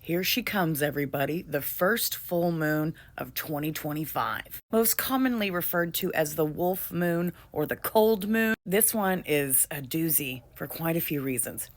Here she comes, everybody, the first full moon of 2025. Most commonly referred to as the wolf moon or the cold moon. This one is a doozy for quite a few reasons.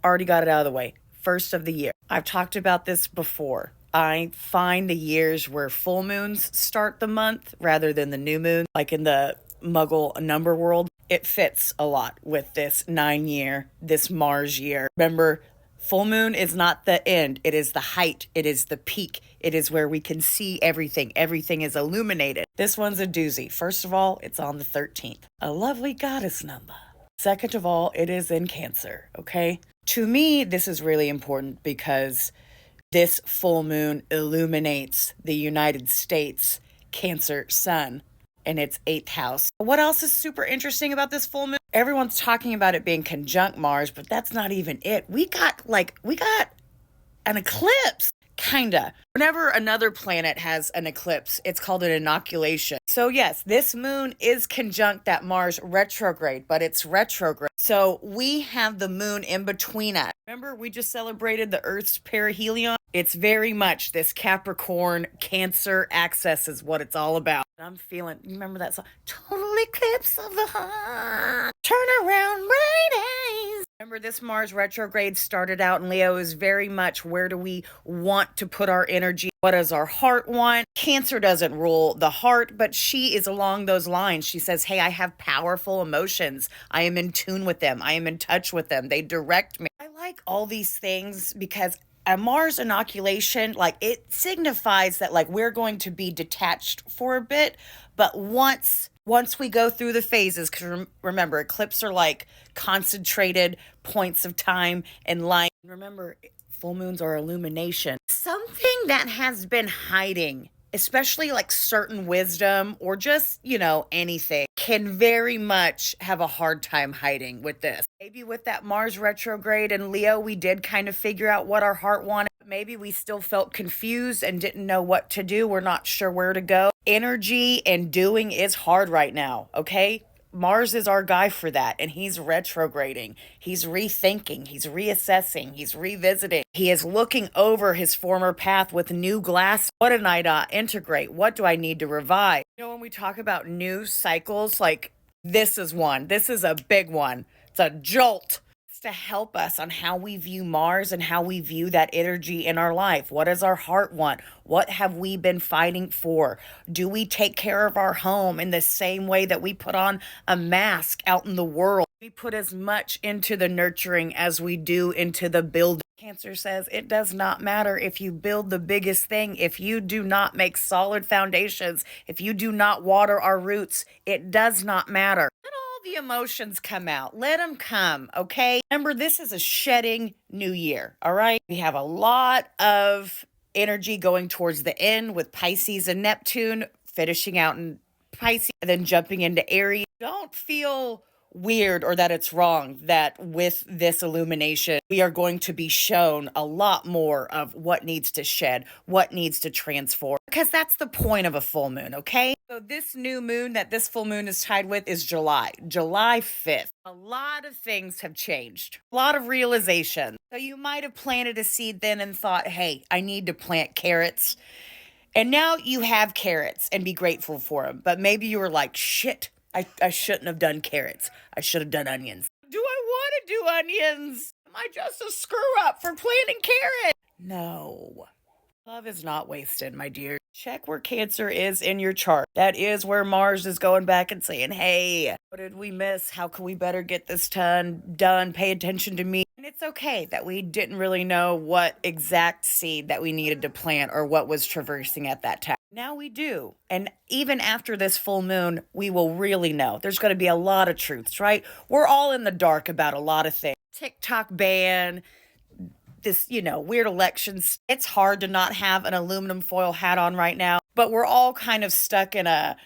Already got it out of the way. First of the year. I've talked about this before. I find the years where full moons start the month rather than the new moon, like in the Muggle number world, it fits a lot with this 9-year, this Mars year. Remember, full moon is not the end. It is the height. It is the peak. It is where we can see everything. Everything is illuminated. This one's a doozy. First of all, it's on the 13th. A lovely goddess number. Second of all, it is in Cancer, okay? To me, this is really important because this full moon illuminates the United States Cancer sun in its 8th house. What else is super interesting about this full moon? Everyone's talking about it being conjunct Mars, but that's not even it. We got an eclipse. Kinda. Whenever another planet has an eclipse, it's called an inoculation. So yes, this moon is conjunct that Mars retrograde, but it's retrograde. So we have the moon in between us. Remember, we just celebrated the Earth's perihelion? It's very much this Capricorn Cancer axis is what it's all about. I'm feeling, remember that song? Total eclipse of the heart. Turn around, bright eyes. Remember, this Mars retrograde started out in Leo is very much where do we want to put our energy? What does our heart want? Cancer doesn't rule the heart, but she is along those lines. She says, hey, I have powerful emotions. I am in tune with them. I am in touch with them. They direct me. I like all these things because a Mars inoculation, like it signifies that like we're going to be detached for a bit, but once we go through the phases, because remember, eclipses are like concentrated points of time and light. Remember, full moons are illumination. Something that has been hiding, especially like certain wisdom or just, anything, can very much have a hard time hiding with this. Maybe with that Mars retrograde in Leo, we did kind of figure out what our heart wanted. Maybe we still felt confused and didn't know what to do. We're not sure where to go. Energy and doing is hard right now, okay? Mars is our guy for that, and he's retrograding. He's rethinking. He's reassessing. He's revisiting. He is looking over his former path with new glass. What did I integrate? What do I need to revive? When we talk about new cycles, like this is one. This is a big one. It's a jolt. To help us on how we view Mars and how we view that energy in our life. What does our heart want? What have we been fighting for? Do we take care of our home in the same way that we put on a mask out in the world? We put as much into the nurturing as we do into the building. Cancer says it does not matter if you build the biggest thing. If you do not make solid foundations, if you do not water our roots, it does not matter. The emotions come out. Let them come, okay? Remember, this is a shedding new year, all right? We have a lot of energy going towards the end with Pisces and Neptune, finishing out in Pisces, and then jumping into Aries. Don't feel weird or that it's wrong that with this illumination, we are going to be shown a lot more of what needs to shed, what needs to transform, because that's the point of a full moon, okay? So this new moon that this full moon is tied with is July 5th. A lot of things have changed, a lot of realization. So you might have planted a seed then and thought, hey, I need to plant carrots. And now you have carrots and be grateful for them. But maybe you were like, shit, I shouldn't have done carrots. I should have done onions. Do I want to do onions? Am I just a screw up for planting carrots? No. Love is not wasted, my dear. Check where Cancer is in your chart. That is where Mars is going back and saying, hey, what did we miss? How can we better get this done? Pay attention to me. And it's okay that we didn't really know what exact seed that we needed to plant or what was traversing at that time. Now we do. And even after this full moon, we will really know. There's going to be a lot of truths, right? We're all in the dark about a lot of things. TikTok ban, this, weird elections. It's hard to not have an aluminum foil hat on right now, but we're all kind of stuck in a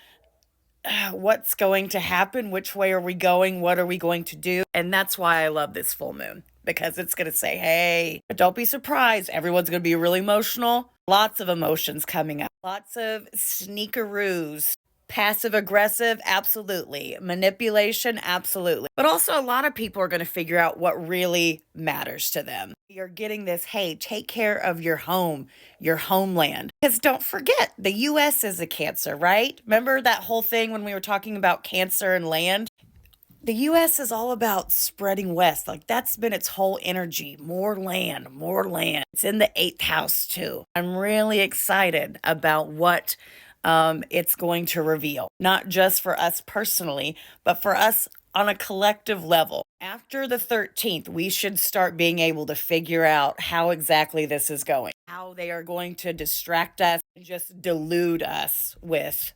what's going to happen? Which way are we going? What are we going to do? And that's why I love this full moon, because it's going to say, hey, but don't be surprised. Everyone's going to be really emotional. Lots of emotions coming up. Lots of sneakaroos, Passive aggressive, absolutely. Manipulation, absolutely. But also, a lot of people are going to figure out what really matters to them. You're getting this, hey, take care of your home, your homeland. Because don't forget, the U.S. is a Cancer, right? Remember that whole thing when we were talking about Cancer and land? The US is all about spreading west. Like that's been its whole energy. More land, more land. It's in the eighth house too. I'm really excited about what it's going to reveal, not just for us personally, but for us on a collective level. After the 13th, we should start being able to figure out how exactly this is going, how they are going to distract us and just delude us with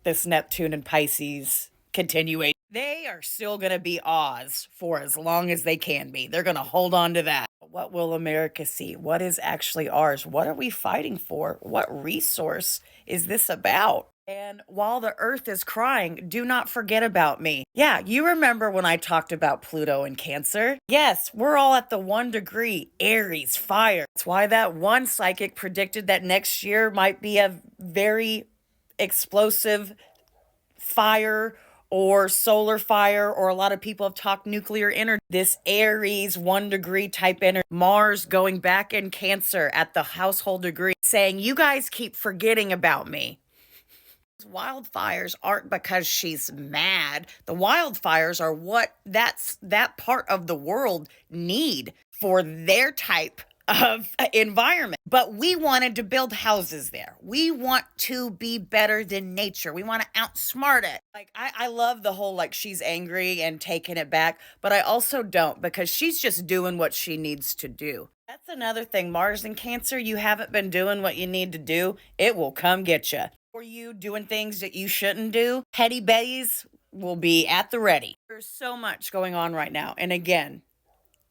this Neptune and Pisces continuation. They are still going to be Oz for as long as they can be. They're going to hold on to that. What will America see? What is actually ours? What are we fighting for? What resource is this about? And while the earth is crying, do not forget about me. Yeah, you remember when I talked about Pluto and Cancer? Yes, we're all at the 1 degree, Aries, fire. That's why that one psychic predicted that next year might be a very explosive fire or solar fire, or a lot of people have talked nuclear energy. This Aries 1 degree type energy, Mars going back in Cancer at the household degree, saying, you guys keep forgetting about me. Wildfires aren't because she's mad. The wildfires are what that part of the world need for their type of environment. But we wanted to build houses there. We want to be better than nature. We want to outsmart it. Like I love the whole like she's angry and taking it back, but I also don't, because she's just doing what she needs to do. That's another thing. Mars and Cancer, you haven't been doing what you need to do. It will come get you. Or you doing things that you shouldn't do. Petty Betties will be at the ready. There's so much going on right now. And again,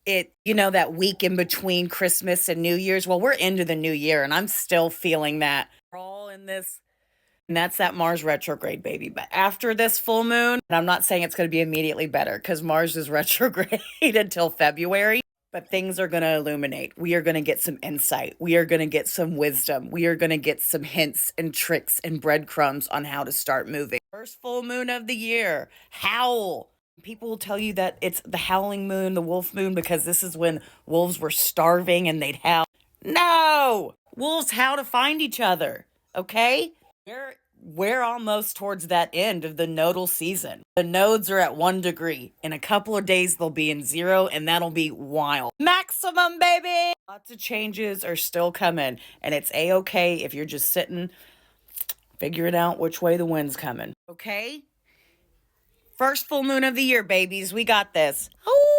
that week in between Christmas and New Year's, well, we're into the new year and I'm still feeling that. We're all in this. And that's that Mars retrograde, baby. But after this full moon, and I'm not saying it's going to be immediately better because Mars is retrograde until February. But things are going to illuminate. We are going to get some insight. We are going to get some wisdom. We are going to get some hints and tricks and breadcrumbs on how to start moving. First full moon of the year. Howl. People will tell you that it's the howling moon, the wolf moon, because this is when wolves were starving and they'd howl. No! Wolves howl to find each other. Okay? We're almost towards that end of the nodal season. The nodes are at 1 degree. In a couple of days, they'll be in 0, and that'll be wild. Maximum, baby! Lots of changes are still coming, and it's A-okay if you're just sitting, figuring out which way the wind's coming. Okay? First full moon of the year, babies. We got this. Oh!